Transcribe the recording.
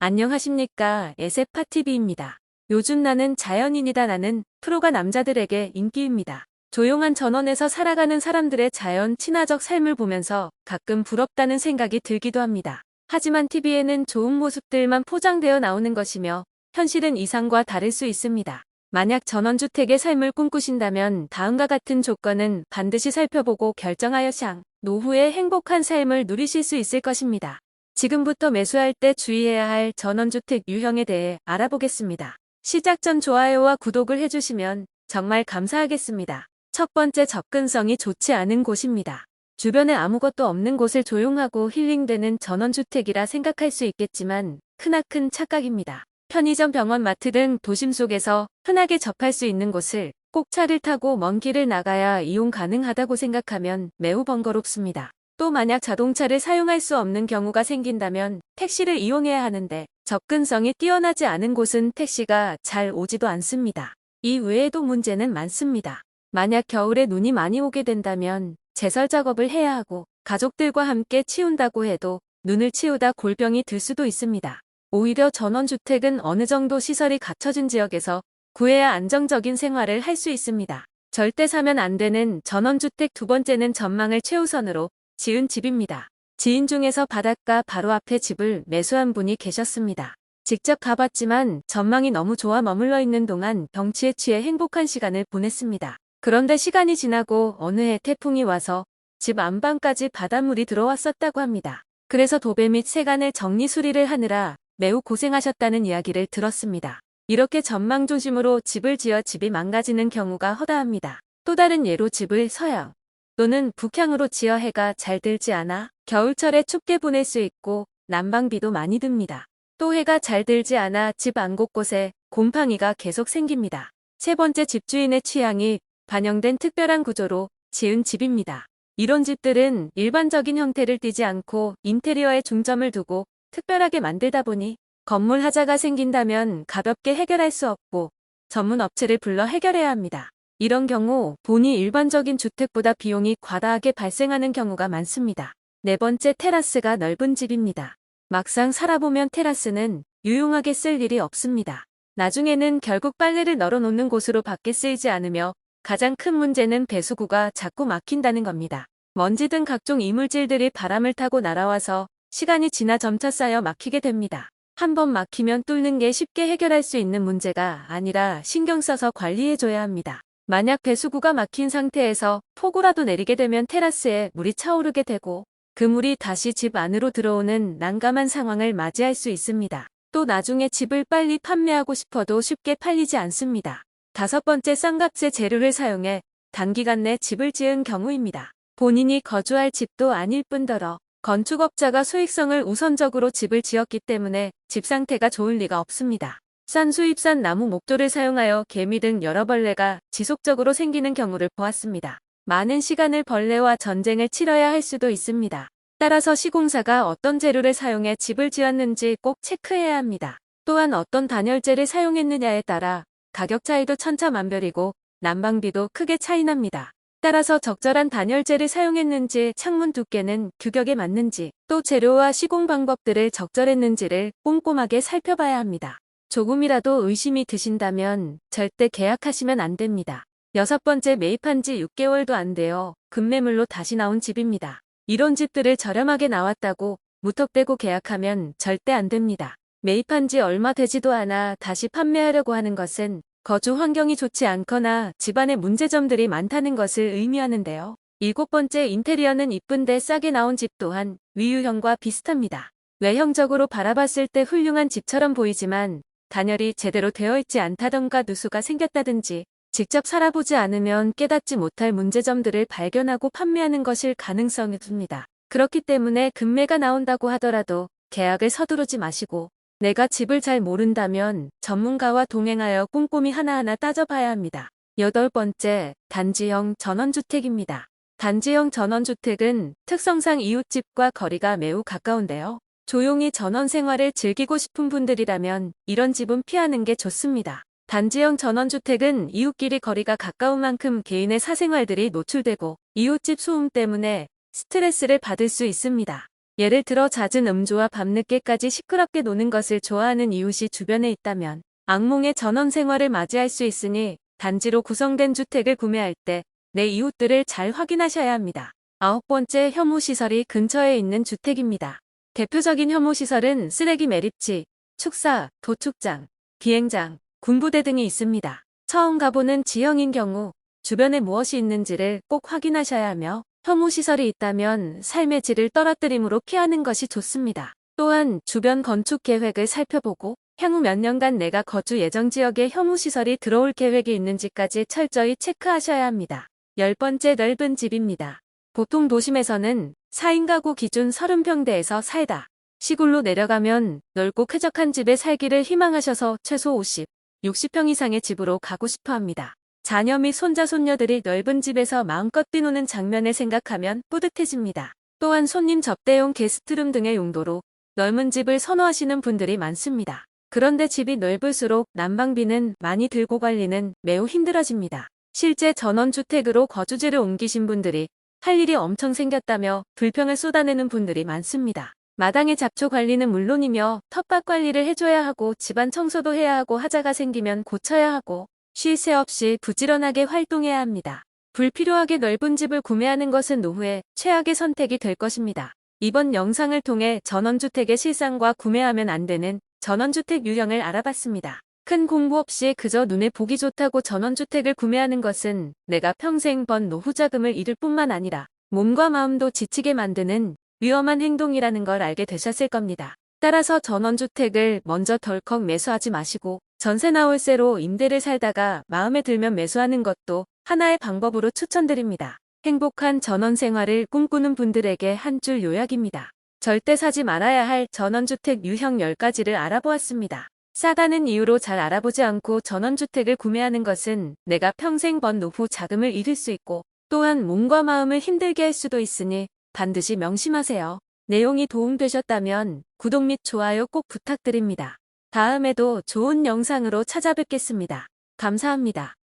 안녕하십니까. 에세파TV입니다. 요즘 나는 자연인이다 나는 프로가 남자들에게 인기입니다. 조용한 전원에서 살아가는 사람들의 자연 친화적 삶을 보면서 가끔 부럽다는 생각이 들기도 합니다. 하지만 TV에는 좋은 모습들만 포장되어 나오는 것이며 현실은 이상과 다를 수 있습니다. 만약 전원주택의 삶을 꿈꾸신다면 다음과 같은 조건은 반드시 살펴보고 결정하여 노후의 행복한 삶을 누리실 수 있을 것입니다. 지금부터 매수할 때 주의해야 할 전원주택 유형에 대해 알아보겠습니다. 시작 전 좋아요와 구독을 해주시면 정말 감사하겠습니다. 첫 번째, 접근성이 좋지 않은 곳입니다. 주변에 아무것도 없는 곳을 조용하고 힐링되는 전원주택이라 생각할 수 있겠지만 크나큰 착각입니다. 편의점, 병원, 마트 등 도심 속에서 흔하게 접할 수 있는 곳을 꼭 차를 타고 먼 길을 나가야 이용 가능하다고 생각하면 매우 번거롭습니다. 또 만약 자동차를 사용할 수 없는 경우가 생긴다면 택시를 이용해야 하는데 접근성이 뛰어나지 않은 곳은 택시가 잘 오지도 않습니다. 이 외에도 문제는 많습니다. 만약 겨울에 눈이 많이 오게 된다면 제설 작업을 해야 하고 가족들과 함께 치운다고 해도 눈을 치우다 골병이 들 수도 있습니다. 오히려 전원주택은 어느 정도 시설이 갖춰진 지역에서 구해야 안정적인 생활을 할 수 있습니다. 절대 사면 안 되는 전원주택 두 번째는 전망을 최우선으로 지은 집입니다. 지인 중에서 바닷가 바로 앞에 집을 매수한 분이 계셨습니다. 직접 가봤지만 전망이 너무 좋아 머물러 있는 동안 경치에 취해 행복한 시간을 보냈습니다. 그런데 시간이 지나고 어느 해 태풍이 와서 집 안방까지 바닷물이 들어왔었다고 합니다. 그래서 도배 및 세간을 정리 수리를 하느라 매우 고생하셨다는 이야기를 들었습니다. 이렇게 전망 중심으로 집을 지어 집이 망가지는 경우가 허다합니다. 또 다른 예로 집을 서양 또는 북향으로 지어 해가 잘 들지 않아 겨울철에 춥게 보낼 수 있고 난방비도 많이 듭니다. 또 해가 잘 들지 않아 집 안 곳곳에 곰팡이가 계속 생깁니다. 세 번째, 집주인의 취향이 반영된 특별한 구조로 지은 집입니다. 이런 집들은 일반적인 형태를 띠지 않고 인테리어에 중점을 두고 특별하게 만들다 보니 건물 하자가 생긴다면 가볍게 해결할 수 없고 전문 업체를 불러 해결해야 합니다. 이런 경우 본이 일반적인 주택보다 비용이 과다하게 발생하는 경우가 많습니다. 네 번째, 테라스가 넓은 집입니다. 막상 살아보면 테라스는 유용하게 쓸 일이 없습니다. 나중에는 결국 빨래를 널어놓는 곳으로 밖에 쓰이지 않으며 가장 큰 문제는 배수구가 자꾸 막힌다는 겁니다. 먼지 등 각종 이물질들이 바람을 타고 날아와서 시간이 지나 점차 쌓여 막히게 됩니다. 한번 막히면 뚫는 게 쉽게 해결할 수 있는 문제가 아니라 신경 써서 관리해줘야 합니다. 만약 배수구가 막힌 상태에서 폭우라도 내리게 되면 테라스에 물이 차오르게 되고 그 물이 다시 집 안으로 들어오는 난감한 상황을 맞이할 수 있습니다. 또 나중에 집을 빨리 판매하고 싶어도 쉽게 팔리지 않습니다. 다섯 번째, 쌍값의 재료를 사용해 단기간 내 집을 지은 경우입니다. 본인이 거주할 집도 아닐 뿐더러 건축업자가 수익성을 우선적으로 집을 지었기 때문에 집 상태가 좋을 리가 없습니다. 싼 수입산 나무 목조를 사용하여 개미 등 여러 벌레가 지속적으로 생기는 경우를 보았습니다. 많은 시간을 벌레와 전쟁을 치러야 할 수도 있습니다. 따라서 시공사가 어떤 재료를 사용해 집을 지었는지 꼭 체크해야 합니다. 또한 어떤 단열재를 사용했느냐에 따라 가격 차이도 천차만별이고 난방비도 크게 차이납니다. 따라서 적절한 단열재를 사용했는지, 창문 두께는 규격에 맞는지, 또 재료와 시공 방법들을 적절했는지를 꼼꼼하게 살펴봐야 합니다. 조금이라도 의심이 드신다면 절대 계약하시면 안 됩니다. 여섯 번째, 매입한 지 6개월도 안 되어 급매물로 다시 나온 집입니다. 이런 집들을 저렴하게 나왔다고 무턱대고 계약하면 절대 안 됩니다. 매입한 지 얼마 되지도 않아 다시 판매하려고 하는 것은 거주 환경이 좋지 않거나 집안에 문제점들이 많다는 것을 의미하는데요. 일곱 번째, 인테리어는 이쁜데 싸게 나온 집 또한 위유형과 비슷합니다. 외형적으로 바라봤을 때 훌륭한 집처럼 보이지만 단열이 제대로 되어 있지 않다던가 누수가 생겼다든지 직접 살아보지 않으면 깨닫지 못할 문제점들을 발견하고 판매하는 것일 가능성이 듭니다. 그렇기 때문에 급매가 나온다고 하더라도 계약을 서두르지 마시고 내가 집을 잘 모른다면 전문가와 동행하여 꼼꼼히 하나하나 따져봐야 합니다. 여덟 번째, 단지형 전원주택입니다. 단지형 전원주택은 특성상 이웃집과 거리가 매우 가까운데요. 조용히 전원 생활을 즐기고 싶은 분들이라면 이런 집은 피하는 게 좋습니다. 단지형 전원주택은 이웃끼리 거리가 가까운 만큼 개인의 사생활들이 노출되고 이웃집 소음 때문에 스트레스를 받을 수 있습니다. 예를 들어 잦은 음주와 밤늦게까지 시끄럽게 노는 것을 좋아하는 이웃이 주변에 있다면 악몽의 전원 생활을 맞이할 수 있으니 단지로 구성된 주택을 구매할 때 내 이웃들을 잘 확인하셔야 합니다. 9번째, 혐오시설이 근처에 있는 주택입니다. 대표적인 혐오시설은 쓰레기 매립지, 축사, 도축장, 비행장, 군부대 등이 있습니다. 처음 가보는 지형인 경우 주변에 무엇이 있는지를 꼭 확인하셔야 하며 혐오시설이 있다면 삶의 질을 떨어뜨림으로 피하는 것이 좋습니다. 또한 주변 건축 계획을 살펴보고 향후 몇 년간 내가 거주 예정 지역에 혐오시설이 들어올 계획이 있는지까지 철저히 체크하셔야 합니다. 10번째, 넓은 집입니다. 보통 도심에서는 4인 가구 기준 30평대에서 살다 시골로 내려가면 넓고 쾌적한 집에 살기를 희망하셔서 최소 50, 60평 이상의 집으로 가고 싶어 합니다. 자녀 및 손자 손녀들이 넓은 집에서 마음껏 뛰노는 장면을 생각하면 뿌듯해집니다. 또한 손님 접대용 게스트룸 등의 용도로 넓은 집을 선호하시는 분들이 많습니다. 그런데 집이 넓을수록 난방비는 많이 들고 관리는 매우 힘들어집니다. 실제 전원주택으로 거주지를 옮기신 분들이 할 일이 엄청 생겼다며 불평을 쏟아내는 분들이 많습니다. 마당의 잡초 관리는 물론이며 텃밭 관리를 해줘야 하고 집안 청소도 해야 하고 하자가 생기면 고쳐야 하고 쉴 새 없이 부지런하게 활동해야 합니다. 불필요하게 넓은 집을 구매하는 것은 노후에 최악의 선택이 될 것입니다. 이번 영상을 통해 전원주택의 실상과 구매하면 안 되는 전원주택 유형을 알아봤습니다. 큰 공부 없이 그저 눈에 보기 좋다고 전원주택을 구매하는 것은 내가 평생 번 노후 자금을 잃을 뿐만 아니라 몸과 마음도 지치게 만드는 위험한 행동이라는 걸 알게 되셨을 겁니다. 따라서 전원주택을 먼저 덜컥 매수하지 마시고 전세나 월세로 임대를 살다가 마음에 들면 매수하는 것도 하나의 방법으로 추천드립니다. 행복한 전원 생활을 꿈꾸는 분들에게 한 줄 요약입니다. 절대 사지 말아야 할 전원주택 유형 10가지를 알아보았습니다. 싸다는 이유로 잘 알아보지 않고 전원주택을 구매하는 것은 내가 평생 번 노후 자금을 잃을 수 있고 또한 몸과 마음을 힘들게 할 수도 있으니 반드시 명심하세요. 내용이 도움되셨다면 구독 및 좋아요 꼭 부탁드립니다. 다음에도 좋은 영상으로 찾아뵙겠습니다. 감사합니다.